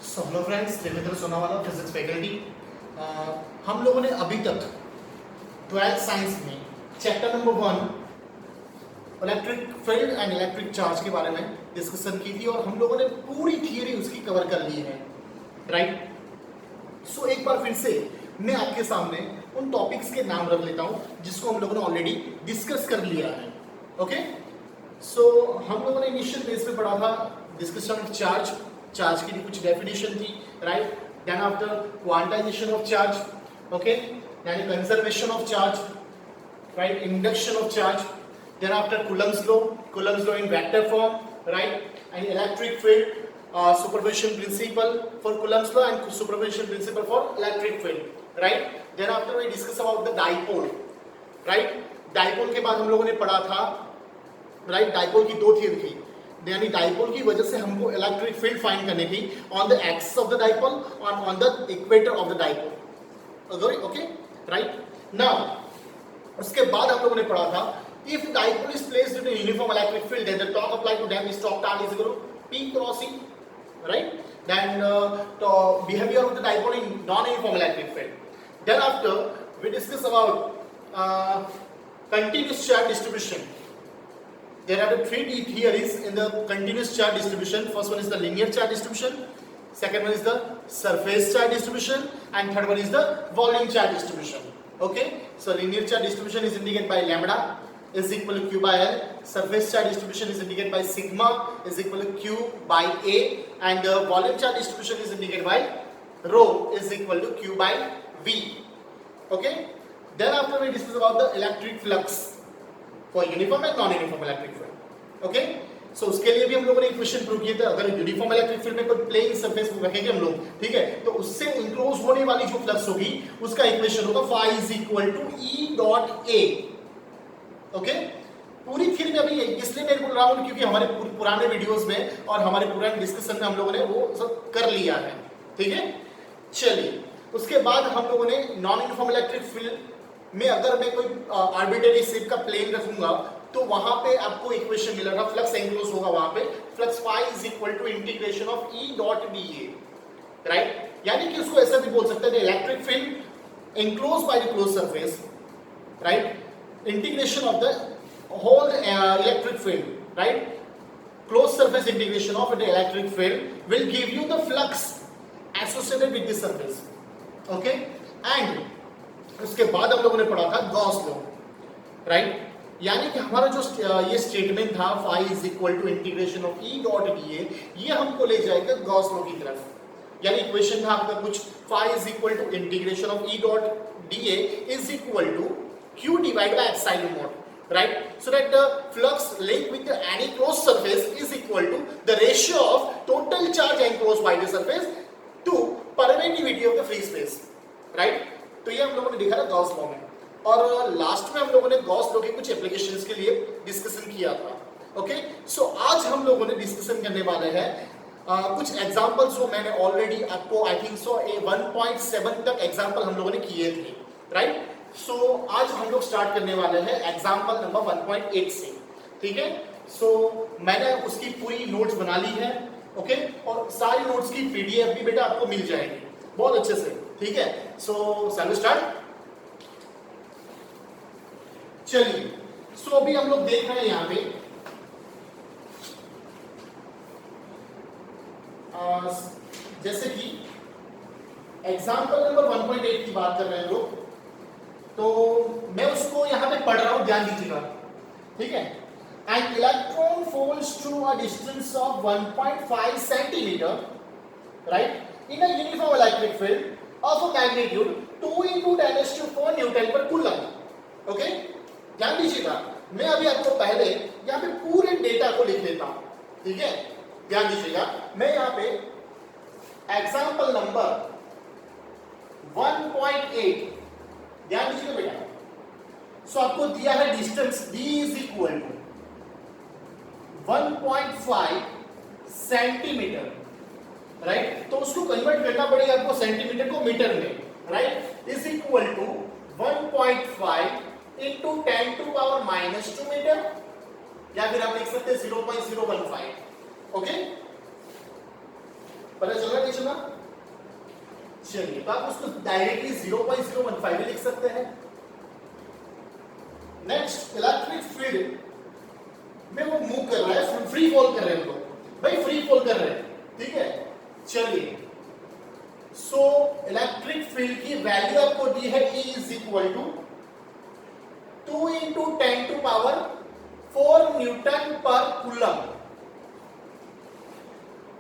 So hello friends, Devendra Sonawala, physics faculty. हम लोगों ने अभी तक 12th साइंस में chapter number 1 electric field and electric charge के बारे में डिस्कशन की थी और हम लोगों ने पूरी थियरी उसकी कवर कर ली है, राइट। सो एक बार फिर से मैं आपके सामने उन टॉपिक्स के नाम रख लेता हूं जिसको हम लोगों ने ऑलरेडी डिस्कस कर लिया है। ओके, सो हम लोगों ने इनिशियल बेस पे पढ़ा था डिस्कशन ऑफ चार्ज, चार्ज की कुछ डेफिनेशन थी, right. Then after quantization of charge, okay, यानी conservation of charge, right, induction of charge, then after Coulomb's law in vector form, right, and electric field, superposition principle for Coulomb's law and superposition principle for electric field, right. Then after we discuss about the dipole, right. Dipole के बाद हम लोगों ने पढ़ा था, right, dipole की दो theory थी, यानी डाइपोल की वजह से हमको इलेक्ट्रिक फील्ड फाइंड करनी थी on the axis of the dipole और on the equator of the dipole. Okay, right. Now उसके बाद हम लोगों ने पढ़ा था if dipole is placed in uniform electric field then the torque applied to them is torque tau is equal to P cross E, right. Then the behavior of the dipole in non-uniform electric field. Then after we discuss about continuous charge distribution. There are the three theories in the continuous charge distribution. First one is the linear charge distribution, second one is the surface charge distribution, and third one is the volume charge distribution. Okay, so linear charge distribution is indicated by lambda is equal to Q by L. Surface charge distribution is indicated by sigma is equal to Q by A, and the volume charge distribution is indicated by rho is equal to Q by V. Okay, then after we discuss about the electric flux for uniform and non-uniform electric field. Okay, so उसके लिए भी हम लोगों ने equation prove किए थे। अगर uniform electric field में कोई प्लेन सरफेस रखेंगे हम लोग, ठीक है, तो उससे इंक्लोज होने वाली जो फ्लक्स होगी उसका इक्वेशन होगा phi is equal to E dot A. Okay, पूरी थियरी में अभी इसलिए मैं बोल रहा हूँ क्योंकि हमारे पुराने वीडियोस में और हमारे पुराने डिस्कशन में हम लोगों ने वो सब कर लिया है, ठीक है। चलिए, उसके बाद हम लोगों ने नॉन यूनिफॉर्म इलेक्ट्रिक फील्ड में अगर मैं कोई आर्बिट्रेरी शेप का प्लेन रखूंगा तो वहां पे आपको इक्वेशन मिलेगा, फ्लक्स एनक्लोज होगा वहां पे, flux phi is equal to integration of E dot dA, right. यानी कि उसको ऐसा भी बोल सकते हैं electric field enclose by the close surface, right, integration of the whole electric field, right, closed surface integration of the electric field will give you the flux associated with this surface. Okay, and उसके बाद हम लोगों ने पढ़ा था Gauss law, right, यानी कि हमारा जो ये स्टेटमेंट था phi is equal to integration of E dot dA, ये हमको ले जाएगा गॉस लॉ की तरफ। यानी इक्वेशन था आपका कुछ phi is equal to integration of E dot dA is equal to Q divided by epsilon naught, right, so that the flux linked with any closed surface is equal to the ratio of total charge enclosed by the surface to permittivity of the free space, right. तो ये हम लोगों ने देखा था Gauss law में, और last में हम लोगों ने गॉस लॉ के कुछ एप्लीकेशंस के लिए डिस्कशन किया था। ओके, सो आज हम लोगों ने डिस्कशन करने वाले हैं कुछ एग्जांपल्स जो मैंने ऑलरेडी आपको आई थिंक सो 1.7 तक एग्जांपल हम लोगों ने किए थे, राइट। सो आज हम लोग स्टार्ट करने वाले हैं एग्जांपल नंबर 1.8 से, ठीक है। सो मैंने उसकी पूरी नोट्स बना ली है, ओके, और सारी नोट्स की पीडीएफ भी बेटा आपको मिल जाएगी बहुत अच्छे से, ठीक है। सो चलो स्टार्ट। चलिए, सो अभी हम लोग देख रहे हैं यहाँ पे जैसे कि एग्जांपल नंबर 1.8 की बात कर रहे हैं लोग, तो मैं उसको यहां पे पढ़ रहा हूं, ध्यान दीजिएगा, ठीक है। An electron falls through a distance of 1.5 centimetre, right, in a uniform electric field of a magnitude 2 × 10⁴ newton per coulomb. Okay, ध्यान दीजिएगा, मैं अभी आपको पहले यहां पे पूरे डेटा को लिख लेता हूं, ठीक है। ध्यान दीजिएगा, मैं यहां पे एग्जांपल नंबर 1.8 ध्यान दीजिएगा बेटा। सो आपको दिया है distance d is equal to 1.5 centimetre, right, तो उसको कन्वर्ट करना पड़ेगा आपको सेंटीमीटर को मीटर में, right, is equal to 1.5 into 10⁻⁻² metre, या फिर आप लिख सकते हैं 0.015। ओके, पता चल रहा है चला? चलिए, तो आप उसको डायरेक्टली 0.015 भी लिख सकते हैं। नेक्स्ट, इलेक्ट्रिक फील्ड में वो मूव कर रहा है, फ्री फॉल कर रहे हैं लोग, भाई फ्री फॉल कर रहे हैं, ठीक है। चलिए, सो इलेक्ट्रिक फील्ड की वैल्यू आपको दी है E is equal to 2 into 10 to power 4 Newton per Coulomb.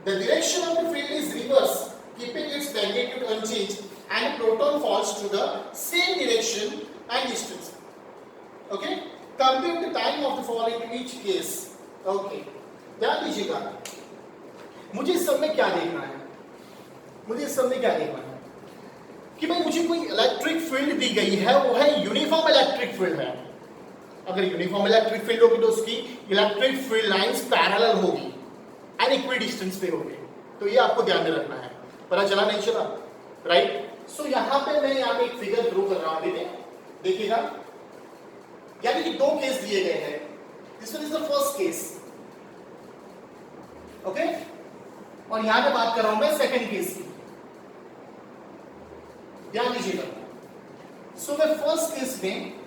The direction of the field is reverse, keeping its magnitude unchanged, and proton falls to the same direction and distance. Okay? Compute the time of the fall in each case. Okay. ध्यान दीजिएगा, मुझे इस सब में क्या देखना है? मुझे इस सब में क्या देखना है कि भाई मुझे कोई इलेक्ट्रिक फील्ड दी गई है, वो है यूनिफॉर्म इलेक्ट्रिक फील्ड है। अगर यूनिफॉर्म इलेक्ट्रिक फील्ड होगी तो उसकी इलेक्ट्रिक फील्ड लाइंस पैरेलल होगी एंड इक्वी डिस्टेंस पे होगी। तो ये आपको ध्यान में रखना है। पता चला नहीं चला? राइट। सो यहां पे मैं यहां पे एक फिगर ड्रॉ कर रहा हूं, देखिएगा, यानी कि दो केस दिए गए हैं। This one is the first case, okay, और यहां पे बात कर रहा हूं मैं सेकंड केस की। ध्यान दीजिएगा। सो द फर्स्ट केस में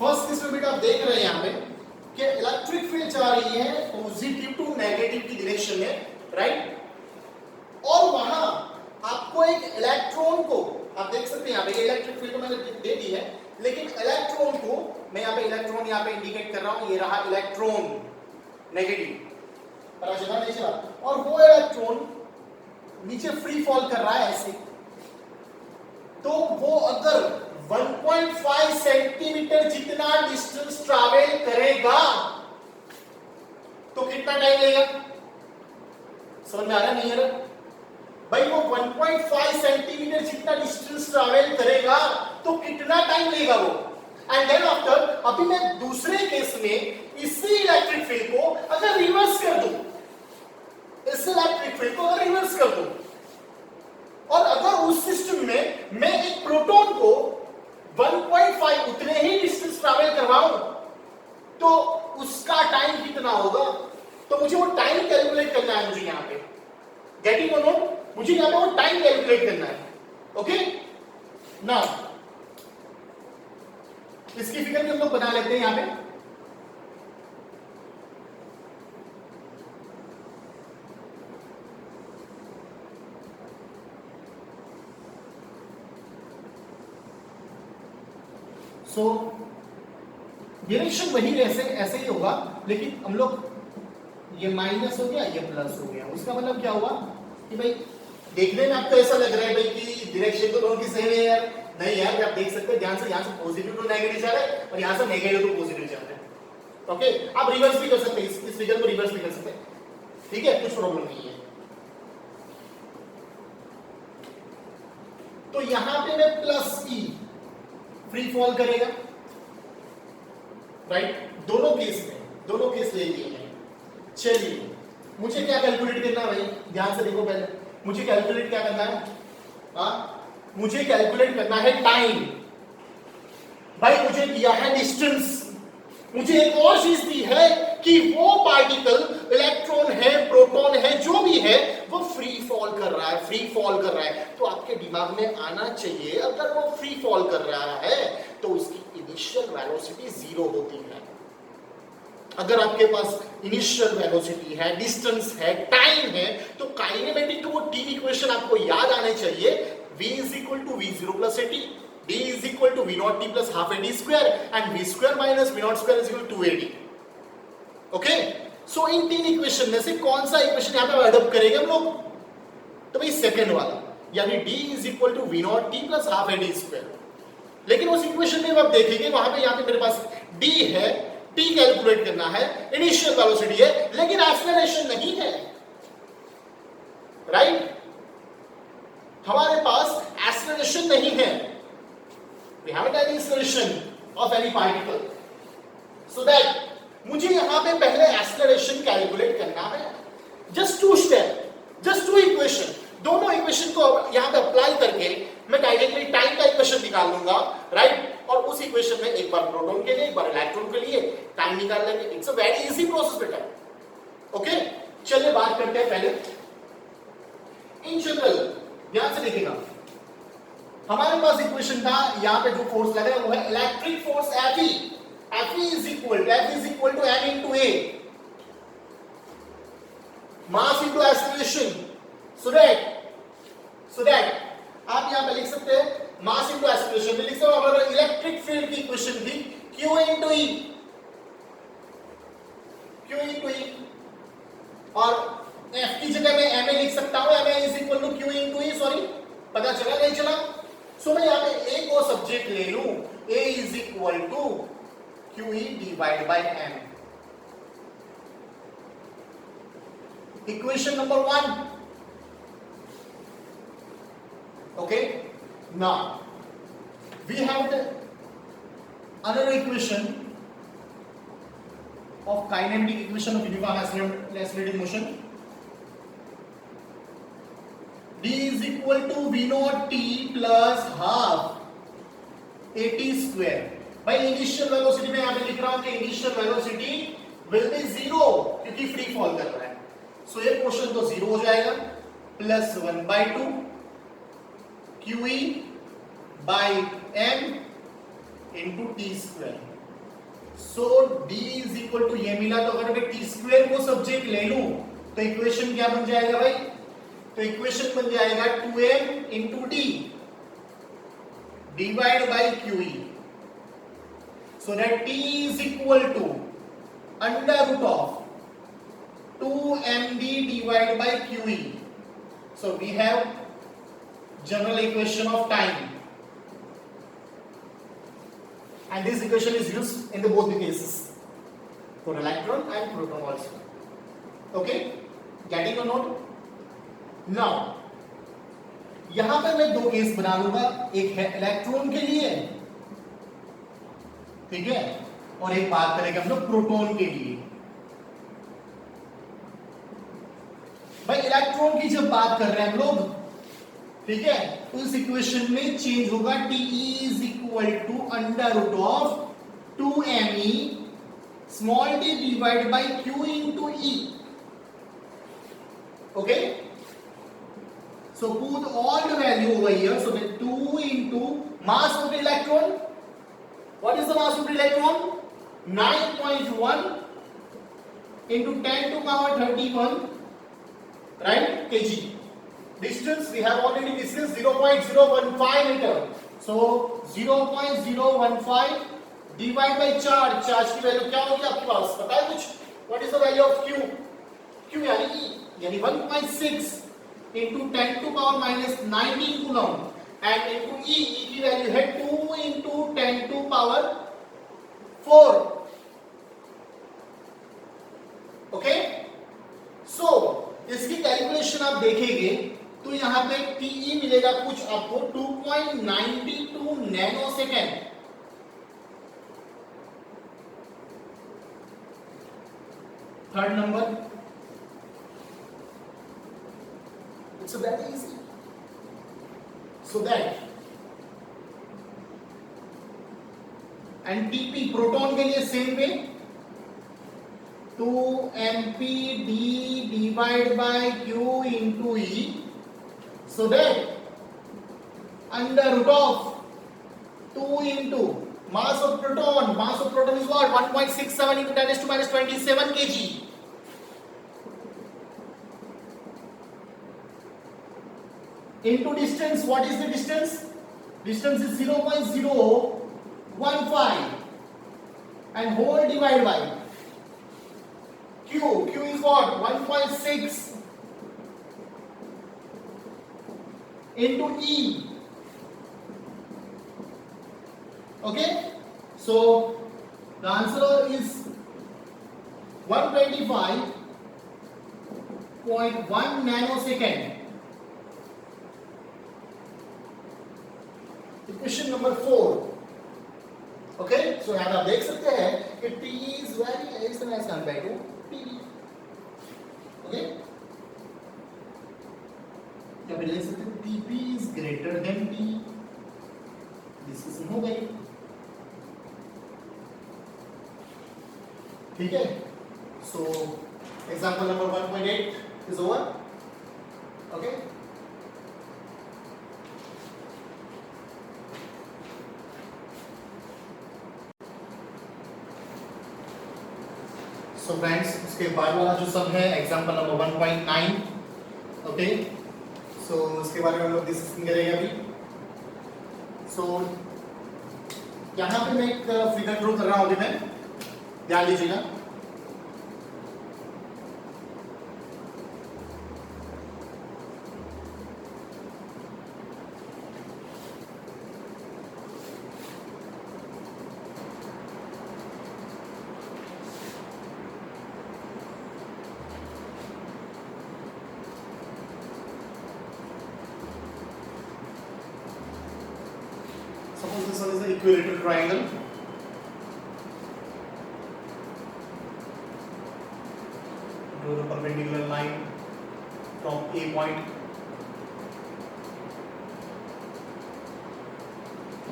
फर्स्ट केस में बेटा आप देख रहे हैं यहां पे कि इलेक्ट्रिक फील्ड जा रही है पॉजिटिव टू नेगेटिव की डायरेक्शन में, राइट। और वहां आपको एक इलेक्ट्रॉन को, आप देख सकते हैं यहां पे इलेक्ट्रिक फील्ड मैंने दे दी है, लेकिन इलेक्ट्रॉन को मैं यहां पे इलेक्ट्रॉन यहां पे इंडिकेट कर रहा हूं, ये रहा इलेक्ट्रॉन नेगेटिव, पता चला नहीं चला? और वो इलेक्ट्रॉन नीचे फ्री फॉल कर रहा है ऐसे, तो वो अगर 1.5 सेंटीमीटर जितना डिस्टेंस ट्रैवल करेगा तो कितना टाइम लेगा? समझ में आ रहा नहीं आ रहा? भाई वो 1.5 सेंटीमीटर जितना डिस्टेंस ट्रैवल करेगा तो कितना टाइम लेगा वो? एंड देन आफ्टर, अभी मैं दूसरे केस में इसी इलेक्ट्रिक फील्ड को अगर रिवर्स कर दूं, इस इलेक्ट्रिक फील्ड को अगर रिवर्स कर दूं, और अगर उस सिस्टम में मैं एक प्रोटॉन को 1.5 उतने ही डिस्टेंस ट्रैवल करवाऊं तो उसका टाइम कितना होगा? तो मुझे वो टाइम कैलकुलेट करना है, मुझे यहां पे गेटिंग और नोट, मुझे यहां पे वो टाइम कैलकुलेट करना है। ओके, नाउ इसकी फिगर भी हम लोग बना लेते हैं यहां पे। सो डायरेक्शन वही ऐसे ही होगा, लेकिन हम लोग ये माइनस हो गया, ये प्लस हो गया। उसका मतलब क्या हुआ कि भाई देखने में आपको ऐसा लग रहा है भाई कि डायरेक्शन तो दोनों की सेम है यार, नहीं यार, आप देख सकते हैं ध्यान से, यहां से पॉजिटिव टू नेगेटिव जा रहा है और यहां से नेगेटिव टू पॉजिटिव जा रहा है। ओके, आप रिवर्स भी कर सकते हैं, इस फिगर को रिवर्स भी कर सकते हैं, ठीक है, कुछ प्रॉब्लम नहीं है। तो यहां पे मैं प्लस ई फ्री फॉल करेगा, राइट, दोनों केस ले लिए हैं। चलिए, मुझे क्या कैलकुलेट करना है भाई, ध्यान से देखो पहले, मुझे कैलकुलेट क्या करना है? मुझे कैलकुलेट करना है टाइम। भाई मुझे दिया है डिस्टेंस, मुझे एक और चीज दी है कि वो पार्टिकल, इलेक्ट्रॉन है, प्रोटॉन है, जो भी है, वो फ्री फॉल कर रहा है, तो आपके दिमाग में आना चाहिए अगर वो फ्री फॉल कर रहा है तो उसकी इनिशियल वेलोसिटी 0 होती है। अगर आपके पास इनिशियल वेलोसिटी है, डिस्टेंस है, टाइम है, तो काइनेमेटिक का वो टी इक्वेशन आपको याद आने चाहिए, v is equal to v0 plus at, d is equal to v naught t plus half at square, and v square minus v naught square is equal to 2at। Okay, so इन तीन equation में से कौन सा equation यहां पे adopt करेंगे हम लोग? तो भाई सेकंड वाला, यानी d is equal to v naught t plus half at square। लेकिन उस इक्वेशन में आप देखेंगे वहां पे, यहां पे मेरे पास d है, t कैलकुलेट करना है, इनिशियल वेलोसिटी है, लेकिन एक्सेलरेशन नहीं है, राइट, हमारे पास एक्सेलरेशन नहीं है, we haven't any acceleration of any particle, so that मुझे यहां पे पहले एक्सेलरेशन कैलकुलेट करना है, जस्ट 2 स्टेप, जस्ट 2 इक्वेशन, दोनों इक्वेशन को यहां पे अप्लाई करके मैं डायरेक्टली टाइम का इक्वेशन निकाल लूंगा, राइट? और उस इक्वेशन में एक बार प्रोटॉन के लिए, एक बार इलेक्ट्रॉन के लिए टाइम निकाल लेंगे. It's a very easy process बेटा. ओके, चलिए बात करते हैं पहले इन जनरल. ध्यान से देखिएगा, हमारे पास इक्वेशन था, यहां पे जो फोर्स लगा है वो है electric force Fe. Fe is equal to m into a, mass into acceleration. So that आप यहां पे लिख सकते हैं मास into acceleration में लिख सकते हो. हमारा इलेक्ट्रिक फील्ड की इक्वेशन थी Q into E, और F की जगह मैं ma लिख सकता हूं. ma is equal to Q into E. Sorry, पता चला नहीं चला? सो मैं यहां पे a को सब्जेक्ट ले लूं. a is equal to QE divided by m. Equation number 1. Okay, now we have the another equation of kinetic equation of uniform accelerated motion. D is equal to V naught T plus half AT square. भाई initial velocity में यहां पे लिख रहा हूं कि initial velocity will be 0 क्योंकि free fall कर रहा है. सो ये पोर्शन तो 0 हो जाएगा, plus 1/2 QE by m into t square. So d is equal to ये मिला, तो अगर मैं t square को सब्जेक्ट ले लूं तो इक्वेशन क्या बन जाएगा भाई? तो इक्वेशन बन जाएगा 2m into d divided by QE. So that T is equal to under root of 2md divided by QE. So we have general equation of time, and this equation is used in the both the cases for electron and proton also. Okay, getting a note? Now यहां पर मैं दो case बना लूंगा, एक है electron के लिए, ठीक है, और एक बात करेंगे हम लोग प्रोटॉन के लिए. भाई इलेक्ट्रॉन की जब बात कर रहे हैं हम लोग, ठीक है, तो इस इक्वेशन में चेंज होगा. Te is equal to under root of 2me small t divided by q into E. Okay, so put all the value over here. So that 2 into mass of the electron. What is the mass of the electron? 9.1 into 10 to power 31, right, kg. Distance we have already discussed, 0.015 meter. So 0.015 divided by charge. Charge की value क्या होगी आपके पास पता है कुछ? What is the value of Q? Q यानी 1.6 into 10 to power minus 19 coulomb, and into E की value है 2 into 10 to power 4. ओके, सो इसकी कैलकुलेशन आप देखेंगे तो यहां पे TE मिलेगा कुछ आपको 2.92 nano second. Third number, it's very easy. So that and TP proton के लिए same way 2mpd divided by q into E. So that under root of 2 into mass of proton is what? 1.67 into 10 to minus 27 kg. Into distance, what is the distance? Distance is 0.015 and whole divided by Q. Q is what? 1.6 into E. Okay, so the answer is 125.1 nanosecond. Question number 4. Okay, so यहाँ आप देख सकते हैं कि T is very less than as compared to T. Okay, फिर ले सकते हैं TP is greater than T, discussion हो गई, ठीक है। So example number 1.8 is over, okay. So friends, उसके बाद वाला जो सब है एग्जांपल नंबर 1.9, ओके। सो उसके बारे में हम लोग डिस्कशन करेंगे अभी। सो यहाँ पे मैं एक फिगर ड्रॉ कर रहा हूँ अभी मैं, ध्यान दीजिएगा। Suppose this one is an equilateral triangle. Draw the perpendicular line from A point.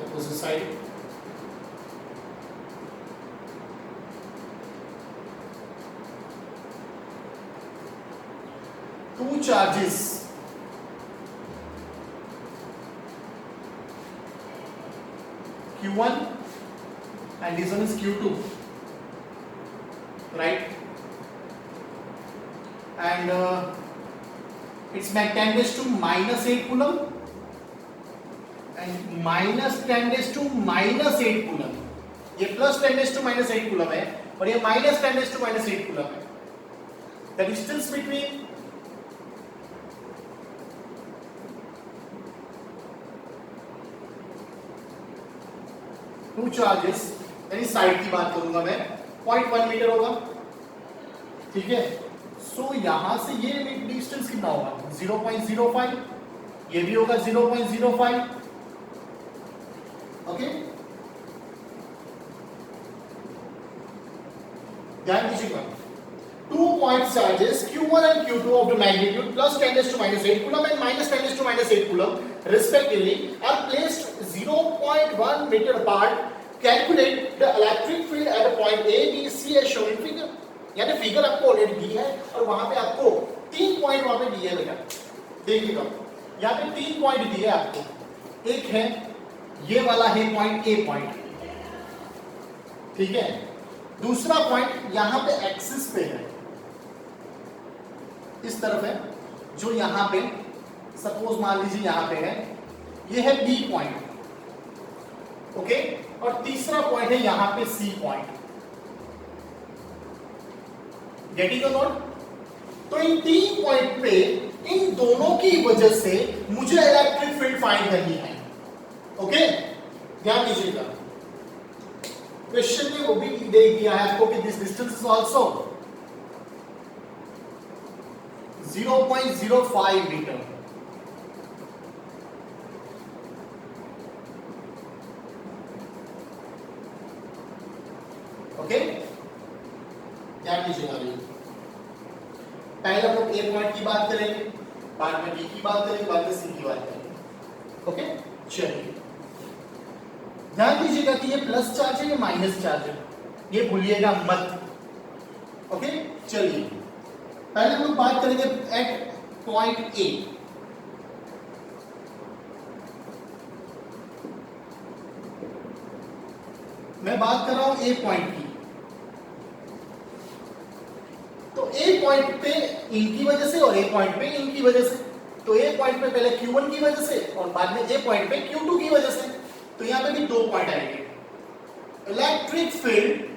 Opposite side. Two charges. Q1 and this one is Q2, right? And it's 10 raised to minus 8 coulomb and minus 10 raised to minus 8 coulomb. ये plus 10 raised to minus 8 coulomb है और ये minus 10 raised to minus 8 coulomb है. The distance between two charges, यानी side की बात करूंगा मैं, 0.1 मीटर होगा, ठीक है। सो यहां से ये डिस्टेंस कितना होगा 0.05, ये भी होगा 0.05, ओके। ध्यान दीजिएगा, 2 point charges Q1 and Q2 of the magnitude plus 10 raised to minus 8 coulomb and minus 10 raised to minus 8 coulomb respectively are placed 0.1 meter apart. Calculate the electric field at a point A, B, C as shown in figure. यानी figure आपको already दी है और वहां पे आपको 3 point वहां पे दिए हैं बेटा, देखिएगा यहाँ पे 3 पॉइंट दिए आपको, एक है ये वाला है पॉइंट A पॉइंट, ठीक है। दूसरा पॉइंट यहाँ पे एक्सिस पे है, इस तरफ है, जो यहां पे सपोज मान लीजिए यहां पे है, ये है B पॉइंट, ओके। और तीसरा पॉइंट है यहां पे C पॉइंट, गेटिंग और नॉट। तो इन 3 पॉइंट पे इन दोनों की वजह से मुझे इलेक्ट्रिक फील्ड फाइंड करनी है, ओके। ध्यान दीजिएगा, क्वेश्चन में वो भी दे दिया है आपको कि this distance is also 0.05 metre, okay. ध्यान दीजिएगा, पहले हम लोग A पॉइंट की बात करेंगे, बाद में B की बात करेंगे, बाद में C की बात करेंगे, ओके। चलिए ध्यान दीजिएगा कि ये प्लस चार्ज है, ये माइनस चार्ज है, ये भूलिएगा मत, ओके। चलिए पहले हम लोग बात करेंगे एट पॉइंट A। मैं बात कर रहा हूं A पॉइंट की, तो A पॉइंट पे इनकी वजह से और A पॉइंट पे इनकी वजह से, तो A पॉइंट पे पहले Q1 की वजह से और बाद में A पॉइंट पे Q2 की वजह से, तो यहां पे भी 2 पॉइंट आएंगे। Electric field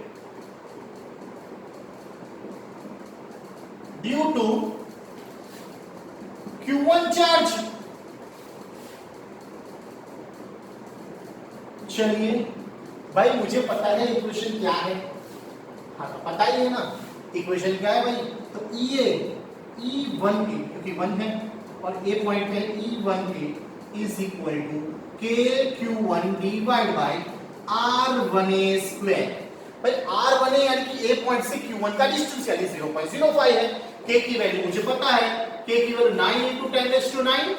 due to Q1 charge, चलिए भाई मुझे पता है इक्वेशन क्या है, हाँ तो पता ही है ना इक्वेशन क्या है भाई, तो E1A क्योंकि 1 है और A पॉइंट है, E1A is equal to KQ1 divide by R1A square. भाई R1A यानी कि A पॉइंट से Q1 का डिस्टेंस यानी 0.05 है, K की वैल्यू मुझे पता है, K की वैल्यू 9 × 10⁻⁹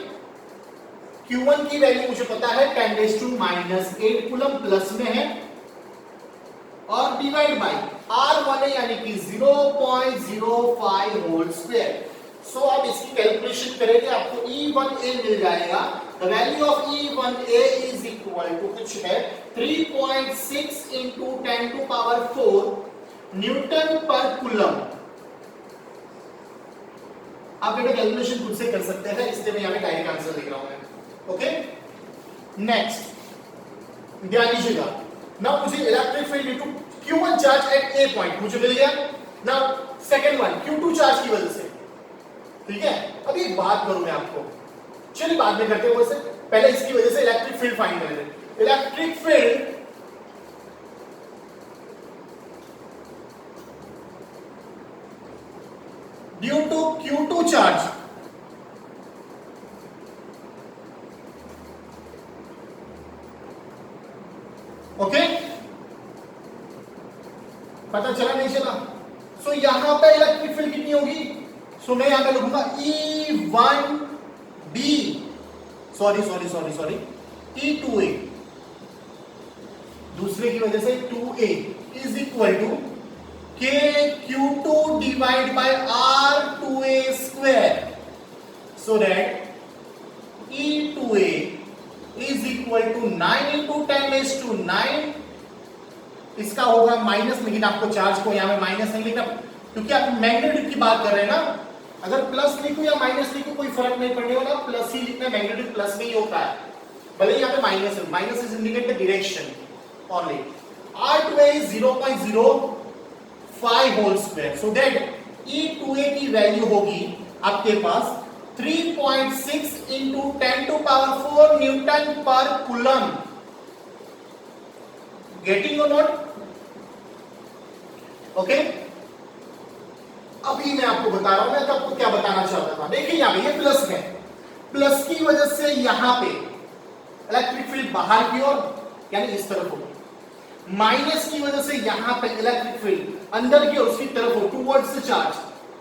Q1 की वैल्यू मुझे पता है 10⁻⁸ कूलम प्लस में है और डिवाइड बाय R1 है यानी कि 0.05 होल स्क्वायर। सो अब इसकी कैलकुलेशन करेंगे आपको E1A मिल जाएगा। The value of E1A is equal to कुछ है 3.6 into 10⁴ न्यूटन पर कूलम। आप बेटा कैलकुलेशन खुद से कर सकते हैं, इसलिए मैं यहां पे डायरेक्ट आंसर लिख रहा हूं मैं। ओके, नेक्स्ट ध्यान दीजिएगा। नाउ मुझे electric field due to Q1 charge at A point मुझे मिल गया। Now second one Q2 charge की वजह से, ठीक है। अभी एक बात करूं मैं आपको, चलिए बाद में करते हैं, वैसे पहले इसकी वजह से इलेक्ट्रिक फील्ड फाइंड करेंगे। Electric field due to Q2 charge okay, पता चला नहीं चला? सो यहां पे इलेक्ट्रिक फील्ड कितनी होगी? सो मैं यहां पे लिखूंगा E1B सॉरी E2A, दूसरे की वजह से 2A is equal to KQ2 divide by R2A square, so that E2A is equal to 9 into 10⁻⁹। इसका होगा माइनस, लेकिन आपको चार्ज को यहां में माइनस नहीं लिखना क्योंकि आप मैग्नेटिक की बात कर रहे हैं ना। अगर प्लस लिखो या माइनस लिखो कोई फर्क नहीं पड़ने वाला, प्लस ही लिखना, मैग्नेटिक प्लस में ही होता है, भले यहां पे माइनस है। Minus is indicate the direction only. R2A is 0.05 whole square, so that E2A की वैल्यू होगी आपके पास 3.6 into 10⁴ newton per coulomb. Getting और नॉट? ओके, अभी मैं आपको बता रहा हूं, मैं आपको क्या बताना चाहता था। देखिए यहां पे ये प्लस है, प्लस की वजह से यहां पे इलेक्ट्रिक फील्ड बाहर की ओर यानी इस तरफ होगी, माइनस की वजह से यहां पे इलेक्ट्रिक फील्ड अंदर की ओर उसकी तरफ हो, टुवर्ड्स द चार्ज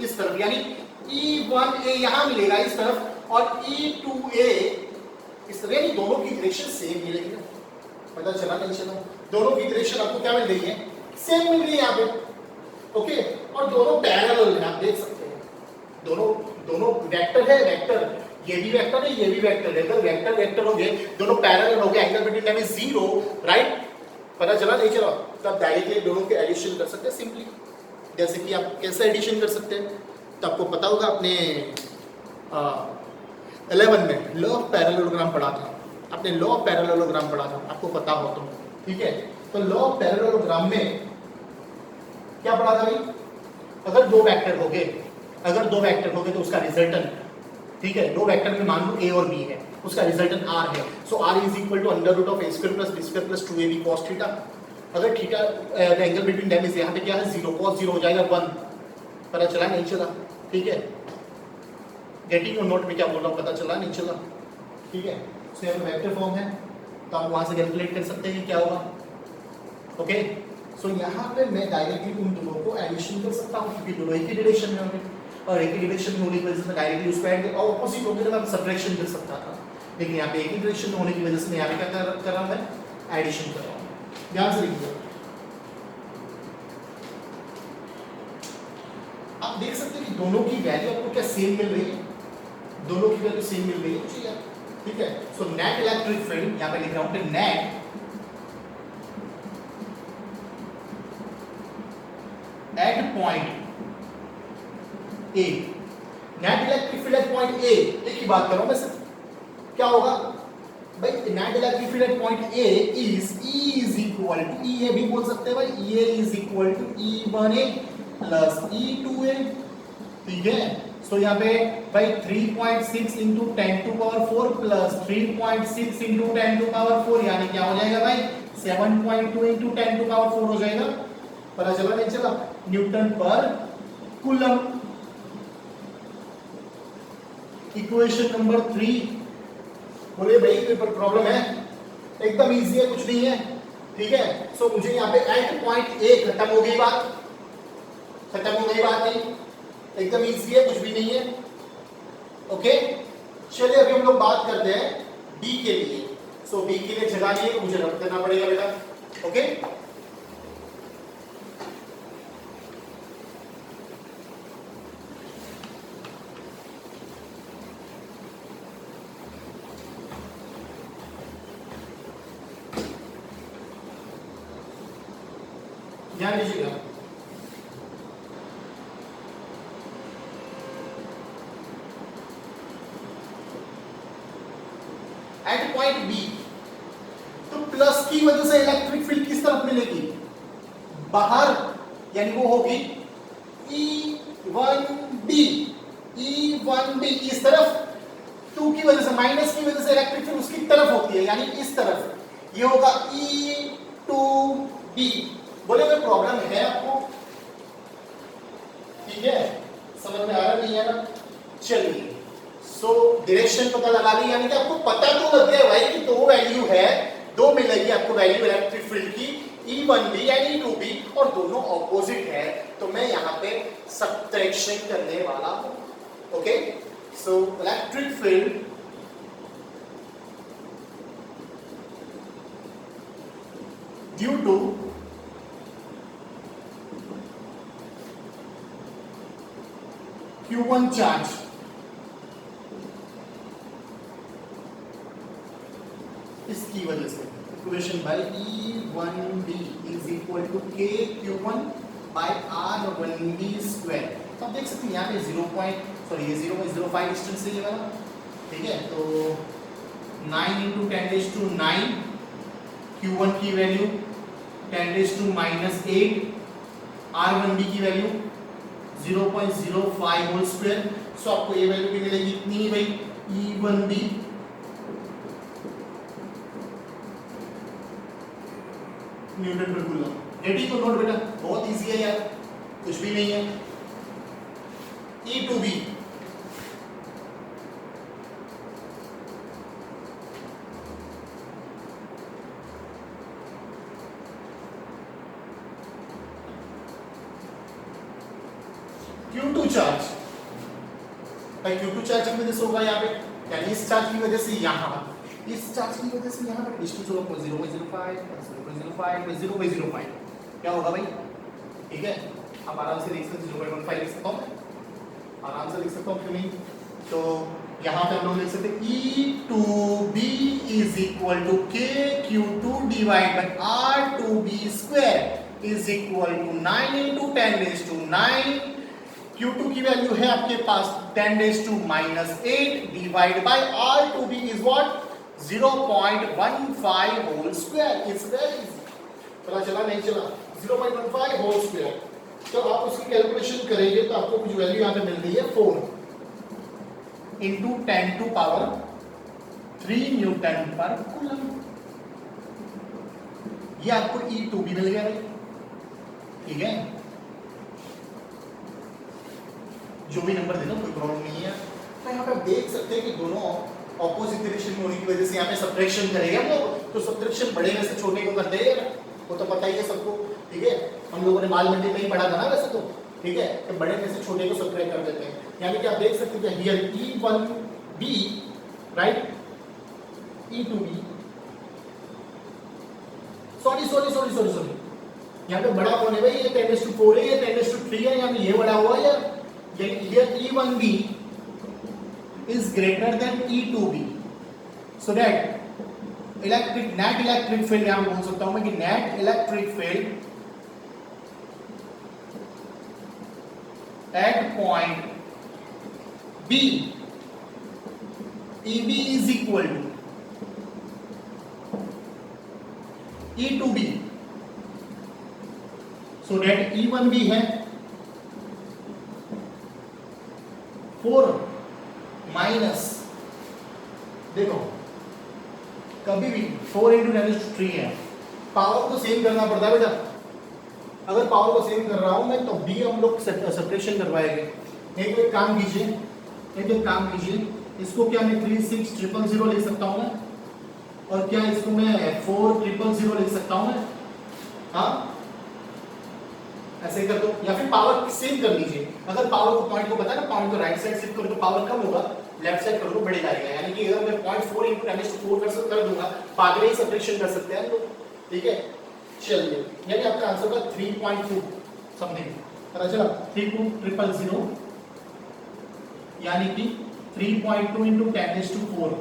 इस तरफ, यानी E1A यहां मिलेगा इस तरफ और E2A इस तरह, यानी दोनों की डायरेक्शन सेम मिलेगी ना। पता चला नहीं चला? दोनों की डायरेक्शन आपको क्या मिल रही है? सेम मिल रही है यहां पे। ओके, और दोनों पैरेलल है, आप देख सकते हैं दोनों वेक्टर है, वेक्टर ये भी वेक्टर है, ये भी वेक्टर है। अगर वेक्टर वेक्टर हो गए, दोनों पैरेलल हो गए, angle between them is 0, right? पता चला नहीं चला? तो आप डायरेक्टली दोनों के एडिशन कर सकते हैं सिंपली। जैसे कि आप कैसे एडिशन कर सकते हैं, तो आपको पता होगा, अपने 11 में लॉ ऑफ पैरेललोग्राम पढ़ा था, आपने लॉ ऑफ पैरेललोग्राम पढ़ा था, आपको पता हो तो, ठीक है। तो लॉ ऑफ पैरेललोग्राम में क्या पढ़ा था भाई? अगर दो वेक्टर हो गए तो उसका रिजल्टेंट, ठीक है, दो वेक्टर में मान लो A और B है, उसका रिजल्टेंट R है। So R is equal to √(a² + b² + 2ab cos theta. अगर theta angle between them is, यहां पे क्या है 0, cos 0 हो जाएगा 1। पता चला नहीं चला? ठीक है, गेटिंग और नोट में क्या बोल रहा हूं, पता चला नहीं चला? ठीक है, सो यहां वेक्टर फॉर्म है तो आप वहां से कैलकुलेट कर सकते हैं क्या होगा। ओके, सो यहाँ पे मैं डायरेक्टली उन दोनों को एडिशन कर सकता हूँ क्योंकि दोनों एक ही डायरेक्शन में होंगे, और एक ही डायरेक्शन में होने की वजह से मैं डायरेक्टली उसको ऐड और ऑपोजिट होते तो मैं सब्ट्रैक्शन कर सकता था, लेकिन यहाँ पे एक ही डायरेक्शन में होने की वजह से मैं यहाँ पे क्या कर रहा हूँ, मैं एडिशन कर रहा हूँ। ध्यान से लिखिए, आप देख सकते हैं कि दोनों की वैल्यू आपको क्या सेम मिल रही है, दोनों की वैल्यू सेम मिल रही है मुझे यार, ठीक है। सो नेट इलेक्ट्रिक फील्ड यहाँ पे लिख रहा हूँ कि net at point A, net electric field at point ए, एक ही बात कर रहा हूं मैं सिर्फ, क्या होगा भाई, net electric field at point A is E is equal to, E A भी बोल सकते हैं भाई, E is equal to E1A plus E2A, ठीक है। सो यहाँ पे भाई 3.6 into 10⁴ प्लस 3.6 into 10⁴, यानी क्या हो जाएगा भाई 7.2 into 10⁴ हो जाएगा। पता चला नहीं चला? Newton per coulomb. Equation number 3। बोले भाई पेपर प्रॉब्लम है? एकदम इजी है, कुछ नहीं है, ठीक है। सो मुझे यहाँ पे एट पॉइंट ए खत्म हो गई बात, नहीं, एकदम इजी है, कुछ भी नहीं है। ओके, चलिए अभी हम लोग बात करते हैं बी के लिए, सो बी के लिए जगह नहीं है तो मुझे रख देना पड़ेगा बेटा। ओके, ध्यान दीजिएगा। एट पॉइंट बी, तो प्लस की वजह से इलेक्ट्रिक फील्ड किस तरफ मिलेगी, बाहर, यानी वो होगी E1B, E1B इस तरफ, 2 की वजह से, माइनस की वजह से इलेक्ट्रिक फील्ड उसकी तरफ होती है, यानी इस तरफ, ये होगा E2B। बोले कोई प्रॉब्लम है आपको, ठीक है, समझ में आ रहा नहीं है ना? चलिए, सो डायरेक्शन पता लगा ली, यानी कि आपको पता तो लग गया भाई कि दो वैल्यू है, दो मिलेगी आपको वैल्यू इलेक्ट्रिक फील्ड की, E1B एंड E2B, और दोनों ऑपोजिट है, तो मैं यहाँ पे सब्ट्रैक्शन करने वाला हूं। Okay, so electric field due to Q1 charge इसकी वजह से equation by E1B is equal to K Q1 by R1B square. तो आप देख सकते हैं यहाँ पे 0.05 डिस्टेंस है ये वाला, ठीक है, तो 9 into 10 raised to 9, Q1 की वैल्यू 10 raised to -8, R1B की वैल्यू 0.05 होल स्क्वायर। सो आपको ये वैल्यू भी मिलेगी इतनी भाई, E1B Newton per coulomb. Ready को नोट बेटा, बहुत इजी है यार, कुछ भी नहीं है। E2B Q2 चार्ज, भाई Q2 चार्ज की वजह से होगा यहाँ पे, यानी इस चार्ज की वजह से यहाँ, इस चार्ज की वजह से यहाँ पर डिस्टेंस होगा 0.05, 0.05 क्या होगा भाई, ठीक है, आप आराम से लिख सकते, 0.15 लिख सकता हूँ, आराम से लिख सकता हूँ, क्यों नहीं? तो यहाँ पे हम लोग लिख सकते E2B is equal to KQ2 divide by R2B square is equal to 9 into 10 raised to 9, Q2 की वैल्यू है आपके पास 10 raised to -8 divide by R2B is what, 0.15 whole square. It's very easy, पता चला नहीं चला, 0.15 होल स्क्वायर। तो आप उसकी कैलकुलेशन करेंगे तो आपको कुछ वैल्यू यहाँ पे मिल रही है 4 into 10 to power 3 Newton per coulomb. ये आपको E2B मिल गया भाई, ठीक है, जो भी नंबर देना कोई प्रॉब्लम नहीं है। तो यहाँ पे आप देख सकते हैं कि दोनों ऑपोजिट डायरेक्शन में होने की वजह से यहाँ पे सब्ट्रैक्शन करेंगे हम लोग, तो सब्ट्रैक्शन बड़े में से छोटे को करते हैं, वो तो पता ही है सबको, ठीक है, हम लोगों ने बाल मंडी में ही पढ़ा था ना वैसे तो, ठीक है, तो बड़े में से छोटे को सब्ट्रैक्ट कर देते हैं। यानी कि आप देख सकते हैं here E1B right, E2B, sorry यहाँ पे बड़ा कौन है भाई, ये 10⁴ है, ये 10⁵ है, यहाँ पे ये बड़ा हुआ है, here E1B is greater than E2B, so that net electric field यहाँ बोल सकता हूँ मैं कि net electric field at point B, EB is equal to E2B, so that E1B है 4 माइनस, देखो कभी भी 4 into 10⁵ है, पावर को सेम करना पड़ता है बेटा। अगर पावर को सेम कर रहा हूं मैं तो भी हम लोग सब्ट्रैक्शन करवाएंगे। एक काम कीजिए, इसको क्या मैं 36000 लिख सकता हूं मैं, और क्या इसको मैं 4000 लिख सकता हूं मैं, हाँ ऐसे कर दो, या फिर पावर सेम कर लीजिए। अगर पावर को पॉइंट को पता है ना, पॉइंट को राइट साइड शिफ्ट करो तो पावर कम होगा, लेफ्ट साइड करो तो बढ़ेगा। यानी कि अगर मैं 0.4 into 10⁴ कर दूंगा, बाद में सब्ट्रैक्शन कर सकते हैं लोग, ठीक है। चलिए, यानी आपका आंसर होगा 3.2 समथिंग, पता चला 32000, यानी कि 3.2 into 10⁴,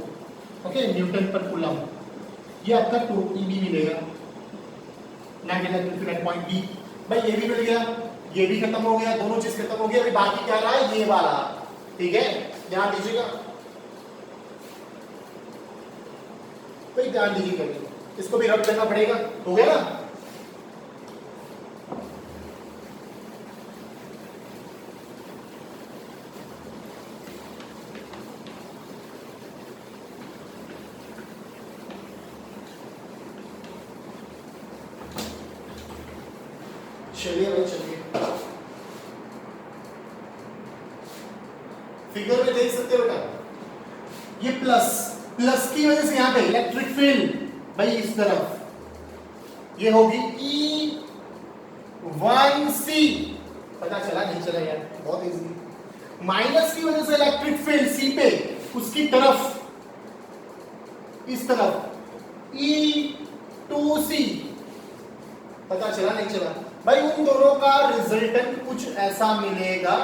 okay, newton per coulomb. ये आपका 2 EB मिलेगा, net electric field at point B. भाई ये भी मिल गया, ये भी खत्म हो गया, दोनों चीज खत्म हो गई। अभी बाकी क्या रहा है, ये वाला, ठीक है, ध्यान दीजिएगा, भाई ध्यान दीजिएगा, इसको भी रब करना पड़ेगा, हो गया ना। चलिए भाई चलिए, फिगर में देख सकते हो बेटा, ये प्लस, प्लस की वजह से यहां पे इलेक्ट्रिक फील्ड भाई इस तरफ ये होगी E1C, पता चला नहीं चला यार, बहुत इजी। माइनस की वजह से इलेक्ट्रिक फील्ड सी पे, उसकी तरफ इस तरफ E2C, पता चला नहीं चला भाई। उन दोनों का रिजल्टेंट कुछ ऐसा मिलेगा,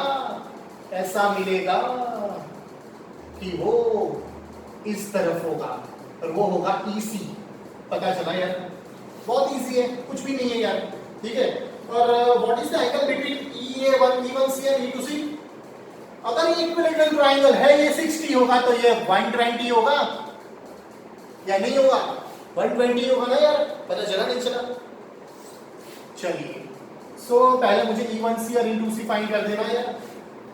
ऐसा मिलेगा कि वो इस तरफ होगा और वो होगा EC, पता चला यार, बहुत इजी है, कुछ भी नहीं है यार, ठीक है। और what is the angle between E1C and E2C? अगर ये इक्विलेटरल ट्रायंगल है, ये 60 होगा तो ये 120 होगा या नहीं होगा? 120 होगा ना यार, पता चला नहीं चला। चलिए, सो पहले मुझे E1C और E2C फाइंड कर देना है यार,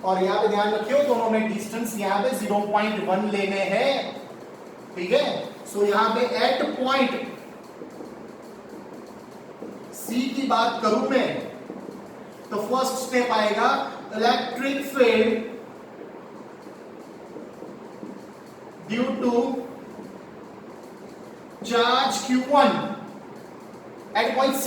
और यहाँ पे ध्यान रखियो दोनों में डिस्टेंस यहाँ पे 0.1 लेने हैं, ठीक है। सो यहाँ पे एट पॉइंट C की बात करूं मैं तो फर्स्ट स्टेप आएगा electric field due to charge Q1 at point C,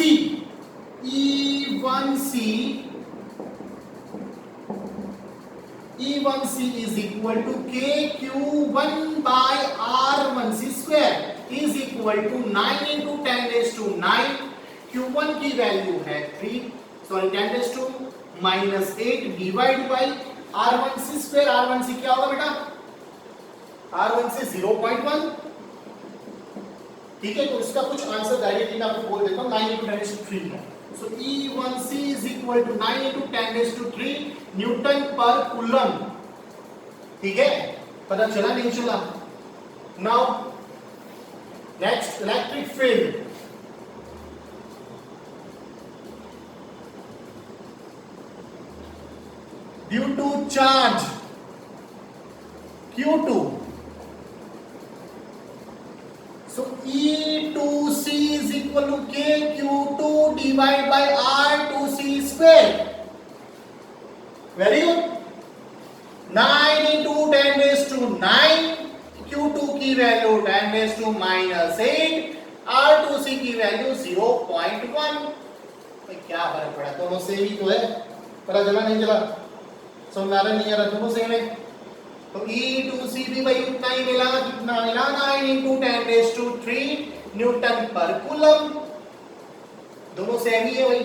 E1C is equal to KQ1 by R1C square is equal to 9 into 10⁻⁹। Q1 की वैल्यू है 10⁻⁻8 divide by R1C square. R1C क्या होगा बेटा? R1C 0.1, ठीक है। तो इसका कुछ आंसर डायरेक्टली मैं आपको बोल देता हूं, 9 into 10⁻³ है। So E1C is equal to 9 into 10⁻³ newton per coulomb, ठीक है, पता चला नहीं चला। Now next electric field due to charge Q2, so E2C is equal to KQ2 divided by R2C square, very good। 9 into 10⁻⁹, Q2 की value 10⁻⁻8, R2C की value 0.1। क्या फर्क पड़ा, दोनों सेम ही तो है, पता चला नहीं चला, समझ आ रहा नहीं आ रहा, दोनों सेम है। तो E2C भी भाई उतना ही मिला, कितना मिला, 9 into 10⁻³ न्यूटन पर कूलम, दोनों सेम ही है भाई।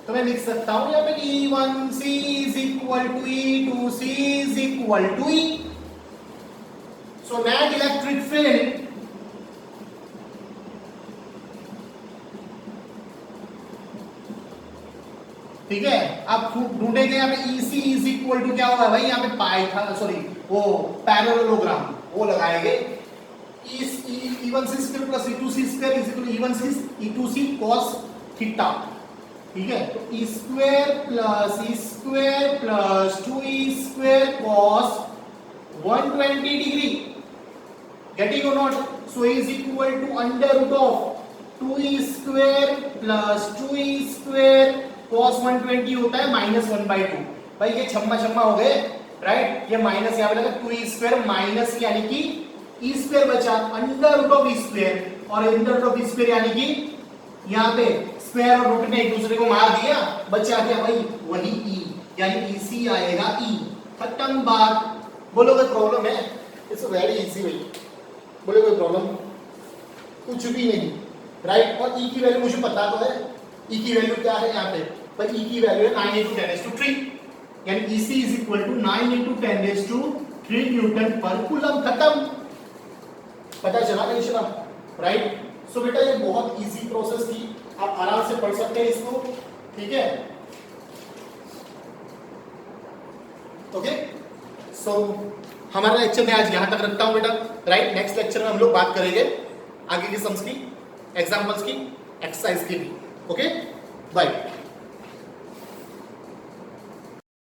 तो मैं लिख सकता हूं यहाँ पे कि E1C is equal to E2C is equal to E। So net electric field ठीक है। आप ढूंढेंगे यहाँ पे EC is equal to क्या होगा भाई, यहाँ पे पाई था, सॉरी वो पैरेललोग्राम वो लगाएंगे। E1C square plus E2C square is equal to E1C E2C cos थीटा, ठीक है। तो E square plus 2E square cos 120 degree, getting और not? So is equal to under root of 2E square plus 2E square cos 120 होता है -1/2। भाई ये छम्मा छम्मा हो गए, राइट। ये माइनस यहाँ पे लगा 2E स्क्वायर माइनस यानी कि E स्क्वायर बचा under root of E square, और under root of E square यानी कि यहाँ पे स्क्वायर और रूट ने एक दूसरे को मार दिया, बचा क्या भाई, वही ई, यानी EC आएगा ई। खत्म बात। बोलो कोई प्रॉब्लम है? इट्स वेरी इजी भाई, बोलो कोई प्रॉब्लम? कुछ भी नहीं, राइट। और ई की वैल्यू मुझे पता तो है, ई की वैल्यू क्या है यहाँ पे, पर ई की वैल्यू है 9 × 10⁻3, यानी EC is equal to 9 × 10⁻3 newton per coulomb. खत्म। पता चला नहीं चला, राइट। सो बेटा ये बहुत इजी प्रोसेस थी, आप आराम से पढ़ सकते हैं इसको, ठीक है। ओके, सो हमारा लेक्चर मैं आज यहां तक रखता हूं बेटा, राइट। नेक्स्ट लेक्चर में हम लोग बात करेंगे आगे की सम्स की, एग्जांपल्स की, एक्सरसाइज की भी। Okay, bye.